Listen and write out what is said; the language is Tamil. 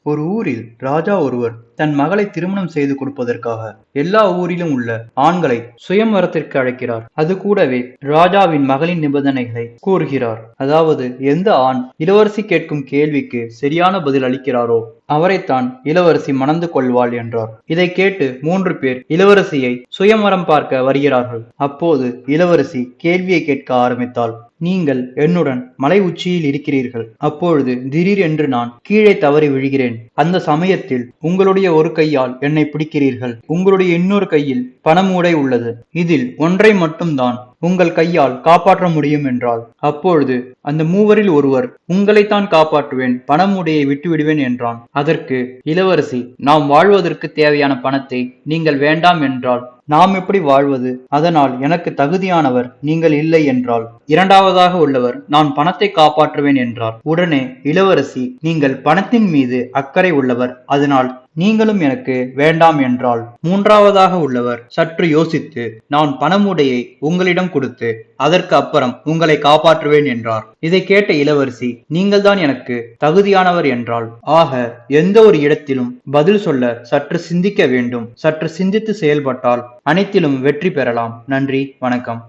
ஒரு ஊரில் ராஜா ஒருவர் தன் மகளை திருமணம் செய்து கொடுப்பதற்காக எல்லா ஊரிலும் உள்ள ஆண்களை சுயம்வரத்திற்கு அழைக்கிறார். அது கூடவே ராஜாவின் மகளின் நிபந்தனைகளை கூறுகிறார். அதாவது எந்த ஆண் இளவரசி கேட்கும் கேள்விக்கு சரியான பதில் அளிக்கிறாரோ அவரைத்தான் இளவரசி மணந்து கொள்வாள் என்றார். இதை கேட்டு 3 பேர் இளவரசியை சுயம்வரம் பார்க்க வருகிறார்கள். அப்போது இளவரசி கேள்வியை கேட்க ஆரம்பித்தாள். நீங்கள் என்னுடன் மலை உச்சியில் இருக்கிறீர்கள். அப்பொழுது திடீர் என்று நான் கீழே தவறி விழுகிறேன். அந்த சமயத்தில் உங்களுடைய ஒரு கையால் என்னை பிடிக்கிறீர்கள். உங்களுடைய இன்னொரு கையில் பணமூடை உள்ளது. இதில் ஒன்றை மட்டும்தான் உங்கள் கையால் காப்பாற்ற முடியும் என்றாள். அப்பொழுது அந்த 3வரில் ஒருவர் உங்களைத்தான் காப்பாற்றுவேன், பணமூடையை விட்டு விடுவேன் என்றான். அதற்கு இளவரசி, நாம் வாழ்வதற்கு தேவையான பணத்தை நீங்கள் வேண்டாம் என்றால் நாம் எப்படி வாழ்வது? அதனால் எனக்கு தகுதியானவர் நீங்கள் இல்லை என்றால். 2வதாக உள்ளவர் நான் பணத்தை காப்பாற்றுவேன் என்றார். உடனே இளவரசி, நீங்கள் பணத்தின் மீது அக்கறை உள்ளவர், அதனால் நீங்களும் எனக்கு வேண்டாம் என்றால். 3வதாக உள்ளவர் சற்று யோசித்து நான் பணமுடையை உங்களிடம் கொடுத்து அதற்கு அப்புறம் உங்களை காப்பாற்றுவேன் என்றார். இதை கேட்ட இளவரசி, நீங்கள் தான் எனக்கு தகுதியானவர் என்றாள். ஆக எந்த ஒரு இடத்திலும் பதில் சொல்ல சற்று சிந்திக்க வேண்டும். சற்று சிந்தித்து செயல்பட்டால் அனைத்திலும் வெற்றி பெறலாம். நன்றி, வணக்கம்.